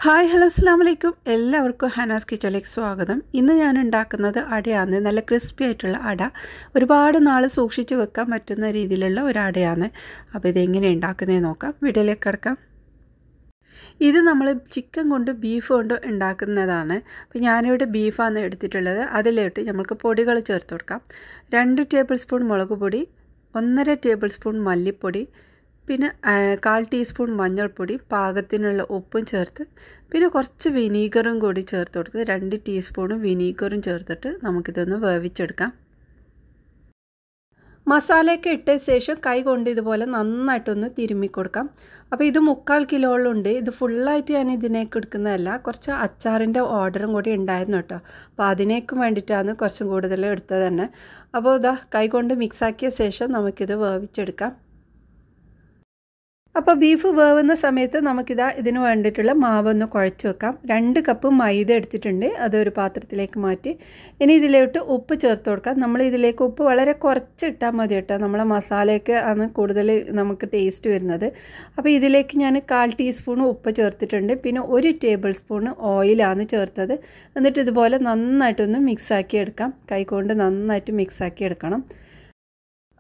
Hi hello അസ്സലാമു അലൈക്കും എല്ലാവർക്കും ഹനാസ് കിച്ചണിലേക്ക് സ്വാഗതം. ഇന്ന് ഞാൻ ഉണ്ടാക്കുന്നത് അടയാണ്. നല്ല ക്രിസ്പി ആയിട്ടുള്ള അട. ഒരുപാട് നാൾ സൂക്ഷിച്ച് വെക്കാൻ പറ്റുന്ന രീതിയിലുള്ള ഒരു അടയാണ്. അപ്പോൾ ഇതെങ്ങനെ ഉണ്ടാക്കുന്നതെന്ന് നോക്കാം. വീഡിയോയിലേക്ക് കിടക്കാം. ഇത് നമ്മൾ ചിക്കൻ കൊണ്ട് ബീഫ് കൊണ്ട് ഉണ്ടാക്കുന്നതാണ്. അപ്പോൾ ഞാനിവിടെ ബീഫാണ് എടുത്തിട്ടുള്ളത്. അതിലോട്ട് നമുക്ക് പൊടികൾ ചേർത്ത് കൊടുക്കാം. 2 ടേബിൾ സ്പൂൺ മുളക് പൊടി, 1.5 ടേബിൾ സ്പൂൺ മല്ലിപ്പൊടി, പിന്നെ 1/4 ടീസ്പൂൺ മഞ്ഞൾപ്പൊടി, പാകത്തിനുള്ള ഉപ്പും ചേർത്ത്, പിന്നെ കുറച്ച് വിനീഗറും കൂടി ചേർത്ത് കൊടുത്ത് 2 ടീസ്പൂൺ വിനീഗറും ചേർത്തിട്ട് നമുക്കിതൊന്ന് വേവിച്ചെടുക്കാം. മസാലയൊക്കെ ഇട്ട ശേഷം കൈ കൊണ്ട് ഇതുപോലെ നന്നായിട്ടൊന്ന് തിരുമ്മി കൊടുക്കാം. അപ്പോൾ ഇത് 3/4 കിലോയിലുണ്ട്. ഇത് ഫുള്ളായിട്ട് ഞാൻ ഇതിനേക്ക് എടുക്കുന്നതല്ല, കുറച്ച് അച്ചാറിൻ്റെ ഓർഡറും കൂടി ഉണ്ടായിരുന്നു കേട്ടോ. അപ്പോൾ അതിനേക്കും വേണ്ടിയിട്ടാണ് കുറച്ചും കൂടുതൽ എടുത്തത് തന്നെ. അപ്പോൾ ഇതാ കൈ കൊണ്ട് മിക്സാക്കിയ ശേഷം നമുക്കിത് വേവിച്ചെടുക്കാം. അപ്പോൾ ബീഫ് വേവുന്ന സമയത്ത് നമുക്കിതാ ഇതിന് വേണ്ടിയിട്ടുള്ള മാവൊന്ന് കുഴച്ച് വെക്കാം. 2 കപ്പ് മൈദ എടുത്തിട്ടുണ്ട്. അതൊരു പാത്രത്തിലേക്ക് മാറ്റി ഇനി ഇതിലോട്ട് ഉപ്പ് ചേർത്ത് കൊടുക്കാം. നമ്മൾ ഇതിലേക്ക് ഉപ്പ് വളരെ കുറച്ച് ഇട്ടാൽ മതി കേട്ടോ. നമ്മളെ മസാലയൊക്കെ ആണ് കൂടുതൽ നമുക്ക് ടേസ്റ്റ് വരുന്നത്. അപ്പോൾ ഇതിലേക്ക് ഞാൻ 1/4 ടീസ്പൂൺ ഉപ്പ് ചേർത്തിട്ടുണ്ട്. പിന്നെ 1 ടേബിൾ സ്പൂൺ ഓയിലാണ് ചേർത്തത്. എന്നിട്ട് ഇതുപോലെ നന്നായിട്ടൊന്ന് മിക്സാക്കി എടുക്കാം. കൈകൊണ്ട് നന്നായിട്ട് മിക്സാക്കി എടുക്കണം.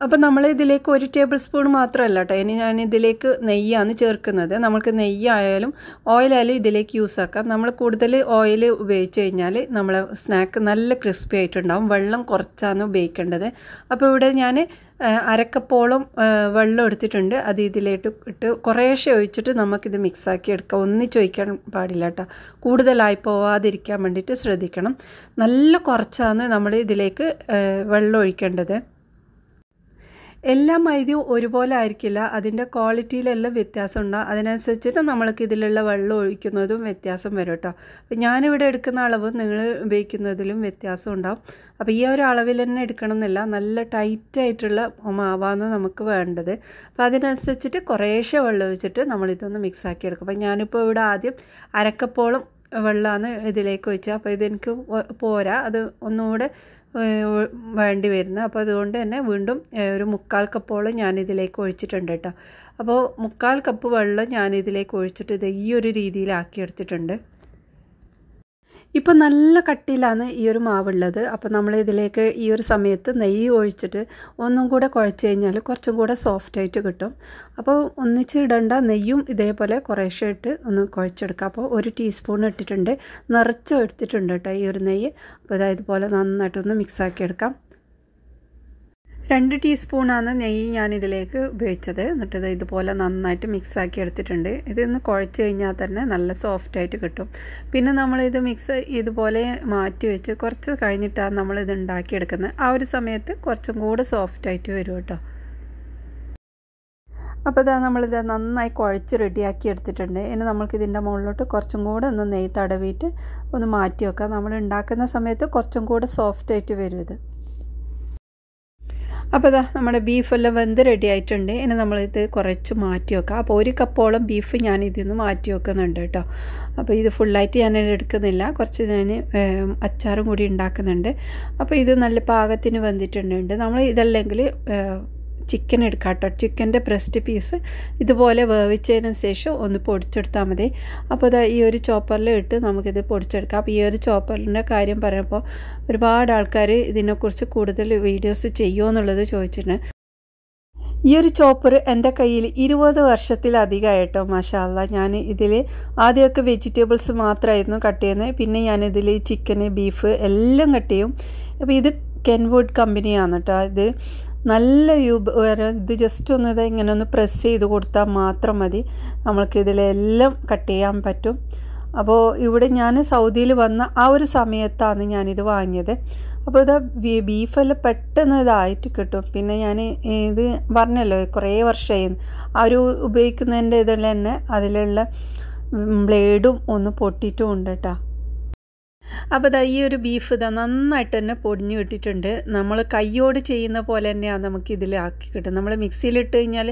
അപ്പോൾ നമ്മൾ ഇതിലേക്ക് 1 ടേബിൾ സ്പൂൺ മാത്രമല്ല കേട്ടോ, ഇനി ഞാൻ ഇതിലേക്ക് നെയ്യാണ് ചേർക്കുന്നത്. നമുക്ക് നെയ്യായാലും ഓയിലായാലും ഇതിലേക്ക് യൂസ് ആക്കാം. നമ്മൾ കൂടുതൽ ഓയിൽ ഉപയോഗിച്ച് കഴിഞ്ഞാൽ നമ്മളെ സ്നാക്ക് നല്ല ക്രിസ്പി ആയിട്ടുണ്ടാവും. വെള്ളം കുറച്ചാണ് ഉപയോഗിക്കേണ്ടത്. അപ്പോൾ ഇവിടെ ഞാൻ 1/2 കപ്പോളം വെള്ളം എടുത്തിട്ടുണ്ട്. അത് ഇതിലേക്ക് ഇട്ട് കുറേശ്ശെ ഒഴിച്ചിട്ട് നമുക്കിത് മിക്സാക്കി എടുക്കാം. ഒന്നിച്ച് ഒഴിക്കാൻ പാടില്ല കേട്ടോ, കൂടുതലായി പോവാതിരിക്കാൻ വേണ്ടിയിട്ട് ശ്രദ്ധിക്കണം. നല്ല കുറച്ചാണ് നമ്മൾ ഇതിലേക്ക് വെള്ളം ഒഴിക്കേണ്ടത്. എല്ലാ മൈദയും ഒരുപോലെ ആയിരിക്കില്ല, അതിൻ്റെ ക്വാളിറ്റിയിലെല്ലാം വ്യത്യാസം ഉണ്ടാകും. അതിനനുസരിച്ചിട്ട് നമ്മൾക്ക് ഇതിലുള്ള വെള്ളം ഒഴിക്കുന്നതും വ്യത്യാസം വരും കേട്ടോ. അപ്പോൾ ഞാനിവിടെ എടുക്കുന്ന അളവ് നിങ്ങൾ ഉപയോഗിക്കുന്നതിലും വ്യത്യാസം ഉണ്ടാകും. അപ്പോൾ ഈ ഒരു അളവിൽ തന്നെ എടുക്കണം എന്നില്ല, നല്ല ടൈറ്റായിട്ടുള്ള മാവാണ് നമുക്ക് വേണ്ടത്. അപ്പോൾ അതിനനുസരിച്ചിട്ട് കുറേശ്ശെ വെള്ളം ഒഴിച്ചിട്ട് നമ്മളിതൊന്ന് മിക്സാക്കി എടുക്കും. അപ്പോൾ ഞാനിപ്പോൾ ഇവിടെ ആദ്യം 1/2 കപ്പോളം വെള്ളമാണ് ഇതിലേക്ക് ഒഴിച്ചത്. അപ്പോൾ ഇതെനിക്ക് പോരാ, അത് ഒന്നുകൂടെ വേണ്ടി വരുന്നത്. അപ്പോൾ അതുകൊണ്ട് തന്നെ വീണ്ടും ഒരു 3/4 കപ്പോളം ഞാനിതിലേക്ക് ഒഴിച്ചിട്ടുണ്ട് കേട്ടോ. അപ്പോൾ 3/4 കപ്പ് വെള്ളം ഞാനിതിലേക്ക് ഒഴിച്ചിട്ട് ഇത് ഈ ഒരു രീതിയിലാക്കി എടുത്തിട്ടുണ്ട്. ഇപ്പോൾ നല്ല കട്ടിയിലാണ് ഈ ഒരു മാവുള്ളത്. അപ്പോൾ നമ്മൾ ഇതിലേക്ക് ഈ ഒരു സമയത്ത് നെയ്യ് ഒഴിച്ചിട്ട് ഒന്നും കൂടെ കുഴച്ച് കഴിഞ്ഞാൽ കുറച്ചും കൂടെ സോഫ്റ്റായിട്ട് കിട്ടും. അപ്പോൾ ഒന്നിച്ച് ഇടേണ്ട, നെയ്യും ഇതേപോലെ കുറേശ്ശെ ഇട്ട് ഒന്ന് കുഴച്ചെടുക്കാം. അപ്പോൾ 1 ടീസ്പൂൺ ഇട്ടിട്ടുണ്ട്, നിറച്ച് എടുത്തിട്ടുണ്ട് കേട്ടോ ഈ ഒരു നെയ്യ്. അപ്പോൾ ഇതുപോലെ നന്നായിട്ടൊന്ന് മിക്സാക്കി എടുക്കാം. 2 ടീസ്പൂണാണ് നെയ്യ് ഞാനിതിലേക്ക് ഉപയോഗിച്ചത്. എന്നിട്ട് ഇതുപോലെ നന്നായിട്ട് മിക്സാക്കി എടുത്തിട്ടുണ്ട്. ഇതൊന്ന് കുഴച്ച് കഴിഞ്ഞാൽ തന്നെ നല്ല സോഫ്റ്റായിട്ട് കിട്ടും. പിന്നെ നമ്മളിത് മിക്സ് ഇതുപോലെ മാറ്റി വെച്ച് കുറച്ച് കഴിഞ്ഞിട്ടാണ് നമ്മളിത് ഉണ്ടാക്കിയെടുക്കുന്നത്. ആ ഒരു സമയത്ത് കുറച്ചും കൂടെ സോഫ്റ്റായിട്ട് വരും കേട്ടോ. അപ്പോൾ ഇതാ നമ്മളിത് നന്നായി കുഴച്ച് റെഡിയാക്കി എടുത്തിട്ടുണ്ട്. ഇനി നമുക്കിതിൻ്റെ മുകളിലോട്ട് കുറച്ചും കൂടെ ഒന്ന് നെയ്യ് തടവിയിട്ട് ഒന്ന് മാറ്റി വെക്കാം. നമ്മൾ ഉണ്ടാക്കുന്ന സമയത്ത് കുറച്ചും കൂടെ സോഫ്റ്റായിട്ട് വരും ഇത്. അപ്പോൾ ഇതാ നമ്മുടെ ബീഫെല്ലാം വെന്ത് റെഡി ആയിട്ടുണ്ട്. ഇനി നമ്മളിത് കുറച്ച് മാറ്റി വെക്കാം. അപ്പോൾ 1 കപ്പോളം ബീഫ് ഞാൻ ഇതിൽ നിന്ന് മാറ്റി വെക്കുന്നുണ്ട് കേട്ടോ. അപ്പോൾ ഇത് ഫുള്ളായിട്ട് ഞാൻ എടുക്കുന്നില്ല, കുറച്ച് ഞാൻ അച്ചാറും കൂടി ഉണ്ടാക്കുന്നുണ്ട്. അപ്പോൾ ഇത് നല്ല പാകത്തിന് വെന്തിട്ടുണ്ട്. നമ്മൾ ഇതല്ലെങ്കിൽ ചിക്കൻ എടുക്കാം കേട്ടോ. ചിക്കൻ്റെ ബ്രസ്റ്റ് പീസ് ഇതുപോലെ വേവിച്ചതിന് ശേഷം ഒന്ന് പൊടിച്ചെടുത്താൽ മതി. അപ്പോൾ ഇതാ ഈ ഒരു ചോപ്പറിൽ ഇട്ട് നമുക്കിത് പൊടിച്ചെടുക്കാം. അപ്പോൾ ഈ ഒരു ചോപ്പറിൻ്റെ കാര്യം പറയുമ്പോൾ ഒരുപാട് ആൾക്കാർ ഇതിനെക്കുറിച്ച് കൂടുതൽ വീഡിയോസ് ചെയ്യുമോ എന്നുള്ളത് ചോദിച്ചിട്ടുണ്ട്. ഈ ഒരു ചോപ്പർ എൻ്റെ കയ്യിൽ 20 വർഷത്തിലധികമായിട്ടോ മാഷാ അല്ലാ. ഞാൻ ഇതിൽ ആദ്യമൊക്കെ വെജിറ്റബിൾസ് മാത്രമായിരുന്നു കട്ട് ചെയ്യുന്നത്. പിന്നെ ഞാനിതിൽ ചിക്കന്, ബീഫ് എല്ലാം കട്ട് ചെയ്യും. അപ്പോൾ ഇത് കെൻവുഡ് കമ്പനിയാണ് കേട്ടോ. ഇത് നല്ല ഇത് ജസ്റ്റ് ഒന്ന് ഇങ്ങനെ ഒന്ന് പ്രസ് ചെയ്ത് കൊടുത്താൽ മാത്രം മതി, നമ്മൾക്കിതിലെല്ലാം കട്ട് ചെയ്യാൻ പറ്റും. അപ്പോൾ ഇവിടെ ഞാൻ സൗദിയിൽ വന്ന ആ ഒരു സമയത്താണ് ഞാനിത് വാങ്ങിയത്. അപ്പോൾ ഇത് ബീഫെല്ലാം പെട്ടെന്ന് ഇതായിട്ട് കിട്ടും. പിന്നെ ഞാൻ ഇത് പറഞ്ഞല്ലോ കുറേ വർഷമായി ആ ഒരു ഉപയോഗിക്കുന്നതിൻ്റെ ഇതിൽ തന്നെ അതിലുള്ള ബ്ലേഡും ഒന്ന് പൊട്ടിയിട്ടും ഉണ്ട് കേട്ടോ. അപ്പോൾ ഇതാ ഈ ഒരു ബീഫ് ഇതാ നന്നായിട്ട് തന്നെ പൊടിഞ്ഞു കിട്ടിയിട്ടുണ്ട്. നമ്മൾ കയ്യോട് ചെയ്യുന്ന പോലെ തന്നെയാണ് നമുക്ക് ഇതിലാക്കി കിട്ടുന്നത്. നമ്മൾ മിക്സിയിലിട്ട് കഴിഞ്ഞാൽ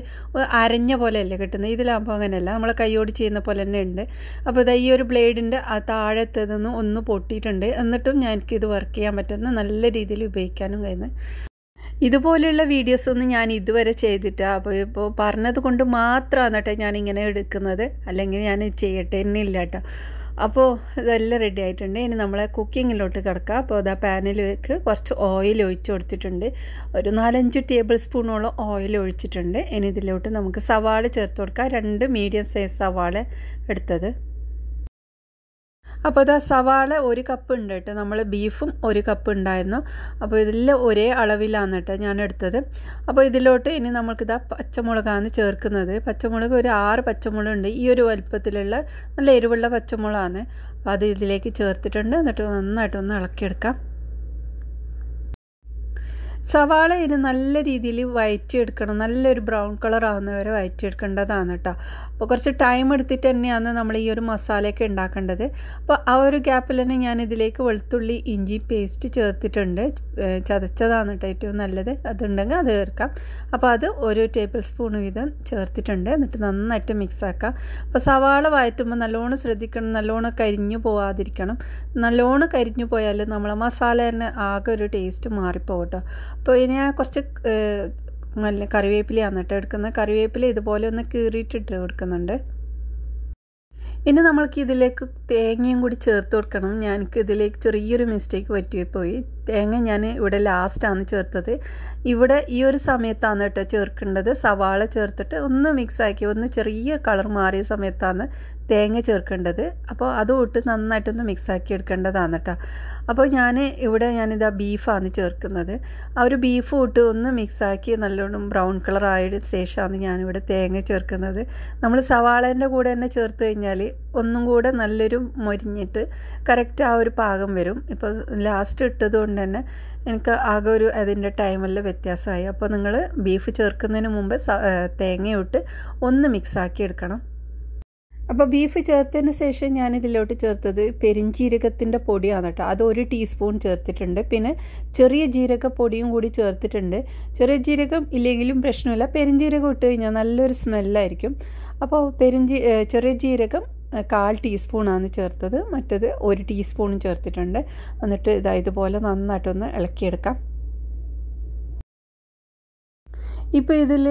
അരഞ്ഞ പോലെയല്ലേ കിട്ടുന്നത്. ഇതിലാകുമ്പോൾ അങ്ങനെയല്ല, നമ്മൾ കയ്യോട് ചെയ്യുന്ന പോലെ തന്നെ ഉണ്ട്. അപ്പോൾ ഇതാ ഈ ഒരു ബ്ലേഡിൻ്റെ ആ താഴത്തതൊന്നും ഒന്ന് പൊട്ടിയിട്ടുണ്ട്. എന്നിട്ടും എനിക്കിത് വർക്ക് ചെയ്യാൻ പറ്റുന്ന നല്ല രീതിയിൽ ഉപയോഗിക്കാനും കഴിയുന്നത്. ഇതുപോലെയുള്ള വീഡിയോസൊന്നും ഞാൻ ഇതുവരെ ചെയ്തിട്ടാണ്. അപ്പോൾ പറഞ്ഞത് കൊണ്ട് മാത്രമാണ് കേട്ടോ ഞാനിങ്ങനെ എടുക്കുന്നത്, അല്ലെങ്കിൽ ഞാൻ ചെയ്യട്ടെ എന്നില്ല കേട്ടോ. അപ്പോൾ ഇതെല്ലാം റെഡി ആയിട്ടുണ്ട്. ഇനി നമ്മളെ കുക്കിങ്ങിലോട്ട് കിടക്കാം. അപ്പോൾ അതാ പാനിലേക്ക് കുറച്ച് ഓയിൽ ഒഴിച്ച് കൊടുത്തിട്ടുണ്ട്. ഒരു 4-5 ടേബിൾ സ്പൂണോളം ഓയിൽ ഒഴിച്ചിട്ടുണ്ട്. ഇനി ഇതിലോട്ട് നമുക്ക് സവാള ചേർത്ത് കൊടുക്കാം. 2 മീഡിയം സൈസ് സവാള എടുത്തത്. അപ്പോൾ ഇതാ സവാള 1 കപ്പ് ഉണ്ട് കേട്ടോ. നമ്മൾ ബീഫും 1 കപ്പ് ഉണ്ടായിരുന്നു. അപ്പോൾ ഇതെല്ലാം ഒരേ അളവിലാണ് കേട്ടോ ഞാൻ എടുത്തത്. അപ്പോൾ ഇതിലോട്ട് ഇനി നമുക്കിതാ പച്ചമുളകാണ് ചേർക്കുന്നത്. പച്ചമുളക് ഒരു 6 പച്ചമുളക് ഉണ്ട്. ഈ ഒരു വലുപ്പത്തിലുള്ള നല്ല എരിവുള്ള പച്ചമുളകാണ്. അപ്പോൾ അത് ഇതിലേക്ക് ചേർത്തിട്ടുണ്ട്. എന്നിട്ട് നന്നായിട്ടൊന്ന് ഇളക്കിയെടുക്കാം. സവാള ഇനി നല്ല രീതിയിൽ വഴറ്റിയെടുക്കണം. നല്ലൊരു ബ്രൗൺ കളർ ആവുന്നവരെ വഴറ്റിയെടുക്കേണ്ടതാണ് കേട്ടോ. അപ്പോൾ കുറച്ച് ടൈം എടുത്തിട്ട് തന്നെയാണ് നമ്മൾ ഈ ഒരു മസാലയൊക്കെ ഉണ്ടാക്കേണ്ടത്. അപ്പോൾ ആ ഒരു ഗ്യാപ്പിൽ തന്നെ ഞാൻ ഇതിലേക്ക് വെളുത്തുള്ളി ഇഞ്ചി പേസ്റ്റ് ചേർത്തിട്ടുണ്ട്. ചതച്ചതാണ് കേട്ടോ ഏറ്റവും നല്ലത്. അതുണ്ടെങ്കിൽ അത് ചേർക്കാം. അപ്പോൾ അത് 1 ടേബിൾ സ്പൂൺ വീതം ചേർത്തിട്ടുണ്ട്. എന്നിട്ട് നന്നായിട്ട് മിക്സ് ആക്കാം. അപ്പോൾ സവാള വഴറ്റുമ്പോൾ നല്ലോണം ശ്രദ്ധിക്കണം, നല്ലോണം കരിഞ്ഞു പോവാതിരിക്കണം. നല്ലോണം കരിഞ്ഞു പോയാൽ നമ്മളെ മസാല തന്നെ ആകെ ഒരു ടേസ്റ്റ് മാറിപ്പോകും കേട്ടോ. അപ്പോൾ ഇനി ഞാൻ കുറച്ച് നല്ല കറിവേപ്പിലയാണ് കേട്ടോ എടുക്കുന്നത്. കറിവേപ്പില ഇതുപോലെ ഒന്ന് കീറിയിട്ടിട്ട് കൊടുക്കുന്നുണ്ട്. ഇനി നമ്മൾക്ക് ഇതിലേക്ക് തേങ്ങയും കൂടി ചേർത്ത് കൊടുക്കണം. ഞാനിക്ക് ഇതിലേക്ക് ചെറിയൊരു മിസ്റ്റേക്ക് പറ്റിപ്പോയി. തേങ്ങ ഞാൻ ഇവിടെ ലാസ്റ്റാണ് ചേർത്തത്. ഇവിടെ ഈ ഒരു സമയത്താണ് കേട്ടോ ചേർക്കേണ്ടത്. സവാള ചേർത്തിട്ട് ഒന്ന് മിക്സാക്കി ഒന്ന് ചെറിയ കളർ മാറിയ സമയത്താണ് തേങ്ങ ചേർക്കേണ്ടത്. അപ്പോൾ അതുകൊണ്ട് നന്നായിട്ടൊന്ന് മിക്സാക്കി എടുക്കേണ്ടതാണ് കേട്ടോ. അപ്പോൾ ഞാനിതാ ബീഫാണ് ചേർക്കുന്നത്. ആ ഒരു ബീഫ് ഇട്ട് ഒന്ന് മിക്സാക്കി നല്ലോണം ബ്രൗൺ കളർ ആയ ശേഷമാണ് ഞാനിവിടെ തേങ്ങ ചേർക്കുന്നത്. നമ്മൾ സവാളേൻ്റെ കൂടെ തന്നെ ചേർത്ത് കഴിഞ്ഞാൽ ഒന്നും കൂടെ നല്ലൊരു മൊരിഞ്ഞിട്ട് കറക്റ്റ് ആ ഒരു പാകം വരും. ഇപ്പോൾ ലാസ്റ്റ് ഇട്ടത് കൊണ്ട് തന്നെ എനിക്ക് ആകെ ഒരു അതിൻ്റെ ടൈമെല്ലാം വ്യത്യാസമായി. അപ്പോൾ നിങ്ങൾ ബീഫ് ചേർക്കുന്നതിന് മുമ്പ് തേങ്ങയിട്ട് ഒന്ന് മിക്സാക്കി എടുക്കണം. അപ്പോൾ ബീഫ് ചേർത്തതിന് ശേഷം ഞാനിതിലോട്ട് ചേർത്തത് പെരിഞ്ജീരകത്തിൻ്റെ പൊടിയാണ് കേട്ടോ. അത് 1 ടീസ്പൂൺ ചേർത്തിട്ടുണ്ട്. പിന്നെ ചെറിയ ജീരക പൊടിയും കൂടി ചേർത്തിട്ടുണ്ട്. ചെറിയ ജീരകം ഇല്ലെങ്കിലും പ്രശ്നമില്ല. പെരിഞ്ജീരകം ഇട്ട് കഴിഞ്ഞാൽ നല്ലൊരു സ്മെല്ലായിരിക്കും. അപ്പോൾ ചെറിയ ജീരകം 1/4 ടീസ്പൂണാണ് ചേർത്തത്. മറ്റത് 1 ടീസ്പൂണും ചേർത്തിട്ടുണ്ട്. എന്നിട്ട് ഇതുപോലെ നന്നായിട്ടൊന്ന് ഇളക്കിയെടുക്കാം. ഇപ്പോൾ ഇതിൽ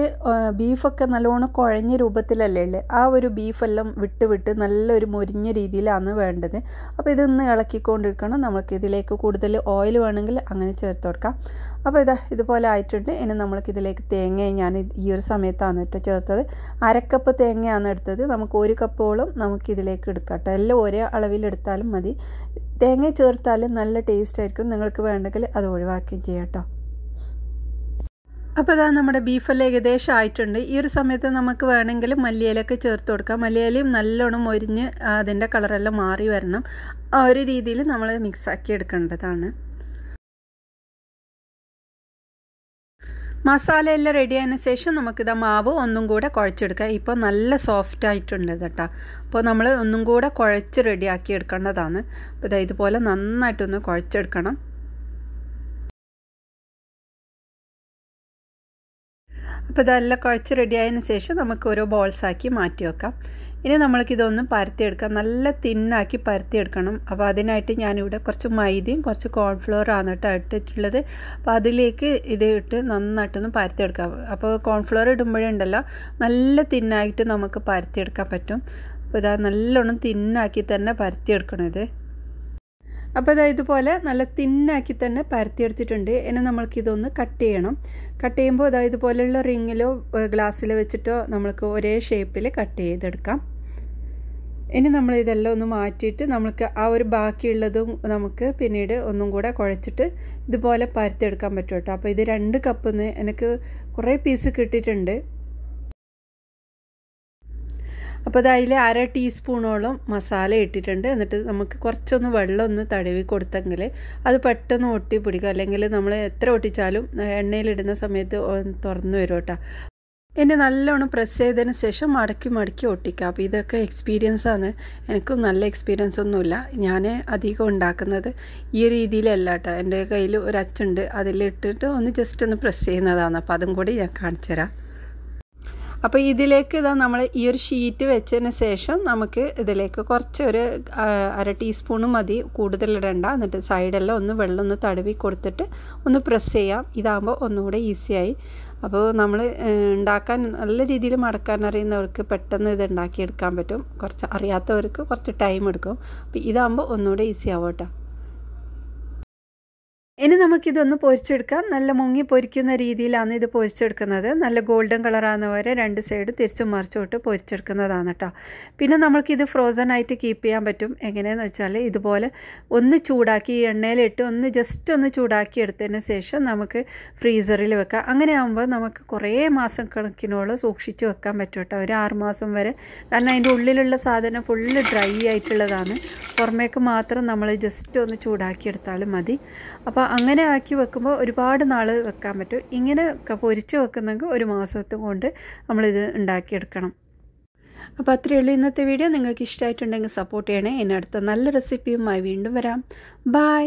ബീഫൊക്കെ നല്ലോണം കുഴഞ്ഞ രൂപത്തിലല്ലേ ഉള്ളത്. ആ ഒരു ബീഫെല്ലാം വിട്ട് നല്ലൊരു മൊരിഞ്ഞ രീതിയിലാണ് വേണ്ടത്. അപ്പോൾ ഇതൊന്ന് ഇളക്കിക്കൊണ്ടിരിക്കണം. നമുക്ക് ഇതിലേക്ക് കൂടുതൽ ഓയിൽ വേണമെങ്കിൽ അങ്ങനെ ചേർത്ത് കൊടുക്കാം. അപ്പോൾ ഇതുപോലെ ആയിട്ടുണ്ട്. ഇനി നമ്മൾക്കിതിലേക്ക് തേങ്ങ ഞാൻ ഈ ഒരു സമയത്താണ് കേട്ടോ ചേർത്തത്. 1/2 കപ്പ് തേങ്ങയാണ് എടുത്തത്. നമുക്ക് 1 കപ്പോളം നമുക്കിതിലേക്ക് എടുക്കാം കേട്ടോ. എല്ലാം ഒരേ അളവിലെടുത്താലും മതി. തേങ്ങ ചേർത്താലും നല്ല ടേസ്റ്റ് ആയിരിക്കും. നിങ്ങൾക്ക് വേണ്ടെങ്കിൽ അത് ഒഴിവാക്കുകയും ചെയ്യാം കേട്ടോ. അപ്പോൾ ഇതാ നമ്മുടെ ബീഫെല്ലാം ഏകദേശം ആയിട്ടുണ്ട്. ഈ ഒരു സമയത്ത് നമുക്ക് വേണമെങ്കിൽ മല്ലിയിലൊക്കെ ചേർത്ത് കൊടുക്കാം. മല്ലിയിലയും നല്ലോണം മൊരിഞ്ഞ് അതിൻ്റെ കളറെല്ലാം മാറി വരണം. ആ ഒരു രീതിയിൽ നമ്മൾ മിക്സാക്കി എടുക്കേണ്ടതാണ്. മസാലയെല്ലാം റെഡി ആയതിനു ശേഷം നമുക്കിതാ മാവ് ഒന്നും കൂടെ കുഴച്ചെടുക്കാം. ഇപ്പോൾ നല്ല സോഫ്റ്റ് ആയിട്ടുണ്ട് കേട്ടോ. അപ്പോൾ നമ്മൾ ഒന്നും കൂടെ കുഴച്ച് റെഡിയാക്കി എടുക്കേണ്ടതാണ്. അപ്പോൾ ഇതുപോലെ നന്നായിട്ടൊന്ന് കുഴച്ചെടുക്കണം. അപ്പോൾ ഇതെല്ലാം കുഴച്ച് റെഡിയായതിന് ശേഷം നമുക്ക് ഓരോ ബോൾസാക്കി മാറ്റി വെക്കാം. ഇനി നമ്മൾക്കിതൊന്ന് പരത്തിയെടുക്കാം. നല്ല തിന്നാക്കി പരത്തിയെടുക്കണം. അപ്പോൾ അതിനായിട്ട് ഞാനിവിടെ കുറച്ച് മൈദയും കുറച്ച് കോൺഫ്ലവറാണ് കേട്ടോ ഇട്ടിട്ടുള്ളത്. അപ്പോൾ അതിലേക്ക് ഇത് ഇട്ട് നന്നായിട്ടൊന്ന് പരത്തിയെടുക്കാം. അപ്പോൾ കോൺഫ്ലവർ ഇടുമ്പോഴുണ്ടല്ലോ നല്ല തിന്നായിട്ട് നമുക്ക് പരത്തിയെടുക്കാൻ പറ്റും. അപ്പോൾ നല്ലോണം തിന്നാക്കി തന്നെ പരത്തിയെടുക്കണം ഇത്. അപ്പോൾ ഇതുപോലെ നല്ല തിന്നാക്കി തന്നെ പരത്തിയെടുത്തിട്ടുണ്ട്. ഇനി നമ്മൾക്കിതൊന്ന് കട്ട് ചെയ്യണം. കട്ട് ചെയ്യുമ്പോൾ ഇതുപോലെയുള്ള റിങ്ങിലോ ഗ്ലാസ്സിലോ വെച്ചിട്ടോ നമ്മൾക്ക് ഒരേ ഷേപ്പിൽ കട്ട് ചെയ്തെടുക്കാം. ഇനി നമ്മൾ ഇതെല്ലാം ഒന്ന് മാറ്റിയിട്ട് നമുക്ക് ആ ഒരു ബാക്കിയുള്ളതും നമുക്ക് പിന്നീട് ഒന്നും കൂടെ കുഴച്ചിട്ട് ഇതുപോലെ പരത്തിയെടുക്കാൻ പറ്റും കേട്ടോ. അപ്പോൾ ഇത് 2 കപ്പിന്ന് എനിക്ക് കുറേ പീസ് കിട്ടിയിട്ടുണ്ട്. അപ്പോൾ അതിൽ 1/2 ടീസ്പൂണോളം മസാല ഇട്ടിട്ടുണ്ട്. എന്നിട്ട് നമുക്ക് കുറച്ചൊന്ന് വെള്ളം ഒന്ന് തടവി കൊടുത്തെങ്കിൽ അത് പെട്ടെന്ന് ഒട്ടി പിടിക്കും. അല്ലെങ്കിൽ നമ്മൾ എത്ര ഒട്ടിച്ചാലും എണ്ണയിലിടുന്ന സമയത്ത് തുറന്നു വരും കേട്ടോ. ഇനി നല്ലോണം പ്രസ് ചെയ്തതിന് ശേഷം മടക്കി ഒട്ടിക്കുക. അപ്പോൾ ഇതൊക്കെ എക്സ്പീരിയൻസാണ്. എനിക്കും നല്ല എക്സ്പീരിയൻസ് ഒന്നുമില്ല. ഞാൻ അധികം ഉണ്ടാക്കുന്നത് ഈ രീതിയിലല്ല കേട്ടോ. എൻ്റെ കയ്യിൽ ഒരു അച്ചുണ്ട്, അതിലിട്ടിട്ട് ഒന്ന് ജസ്റ്റ് ഒന്ന് പ്രസ് ചെയ്യുന്നതാണ്. അപ്പോൾ അതും കൂടി ഞാൻ കാണിച്ചു തരാം. അപ്പോൾ ഇതിലേക്ക് നമ്മൾ ഈ ഒരു ഷീറ്റ് വെച്ചതിന് ശേഷം നമുക്ക് ഇതിലേക്ക് കുറച്ച് ഒരു 1/2 ടീസ്പൂണ് മതി, കൂടുതലിടണ്ട. എന്നിട്ട് സൈഡെല്ലാം ഒന്ന് വെള്ളം ഒന്ന് തടവി കൊടുത്തിട്ട് ഒന്ന് പ്രസ് ചെയ്യാം. ഇതാകുമ്പോൾ ഒന്നുകൂടെ ഈസിയായി. അപ്പോൾ നമ്മൾ ഉണ്ടാക്കാൻ നല്ല രീതിയിൽ മടക്കാൻ അറിയുന്നവർക്ക് പെട്ടെന്ന് ഇത് ഉണ്ടാക്കിയെടുക്കാൻ പറ്റും. കുറച്ച് അറിയാത്തവർക്ക് കുറച്ച് ടൈം എടുക്കും. അപ്പോൾ ഇതാകുമ്പോൾ ഒന്നുകൂടെ ഈസി ആവും കേട്ടോ. ഇനി നമുക്കിതൊന്ന് പൊരിച്ചെടുക്കാം. നല്ല മുങ്ങി പൊരിക്കുന്ന രീതിയിലാണ് ഇത് പൊരിച്ചെടുക്കുന്നത്. നല്ല ഗോൾഡൻ കളറാകുന്ന വരെ 2 സൈഡ് തിരിച്ചും മറിച്ചോട്ട് പൊരിച്ചെടുക്കുന്നതാണ് കേട്ടോ. പിന്നെ നമ്മൾക്കിത് ഫ്രോസൺ ആയിട്ട് കീപ്പ് ചെയ്യാൻ പറ്റും. എങ്ങനെയെന്ന് വെച്ചാൽ ഇതുപോലെ ഒന്ന് ചൂടാക്കി എണ്ണയിലിട്ട് ജസ്റ്റ് ഒന്ന് ചൂടാക്കി എടുത്തതിന് ശേഷം നമുക്ക് ഫ്രീസറിൽ വെക്കാം. അങ്ങനെ ആകുമ്പോൾ നമുക്ക് കുറേ മാസം കണക്കിനോളം സൂക്ഷിച്ച് വെക്കാൻ പറ്റും കേട്ടോ. ഒരു 6 മാസം വരെ. കാരണം അതിൻ്റെ ഉള്ളിലുള്ള സാധനം ഫുള്ള് ഡ്രൈ ആയിട്ടുള്ളതാണ്. പുറമേക്ക് മാത്രം നമ്മൾ ജസ്റ്റ് ഒന്ന് ചൂടാക്കി എടുത്താലും മതി. അപ്പോൾ അങ്ങനെ ആക്കി വെക്കുമ്പോൾ ഒരുപാട് നാൾ വെക്കാൻ പറ്റും. ഇങ്ങനെ പൊരിച്ച് വെക്കുന്നെങ്കിൽ 1 മാസത്തും കൊണ്ട് നമ്മളിത് ഉണ്ടാക്കിയെടുക്കണം. അപ്പോൾ അത്രയേ ഉള്ളൂ ഇന്നത്തെ വീഡിയോ. നിങ്ങൾക്ക് ഇഷ്ടമായിട്ടുണ്ടെങ്കിൽ സപ്പോർട്ട് ചെയ്യണേ. ഇനി അടുത്ത നല്ല റെസിപ്പിയുമായി വീണ്ടും വരാം. ബൈ.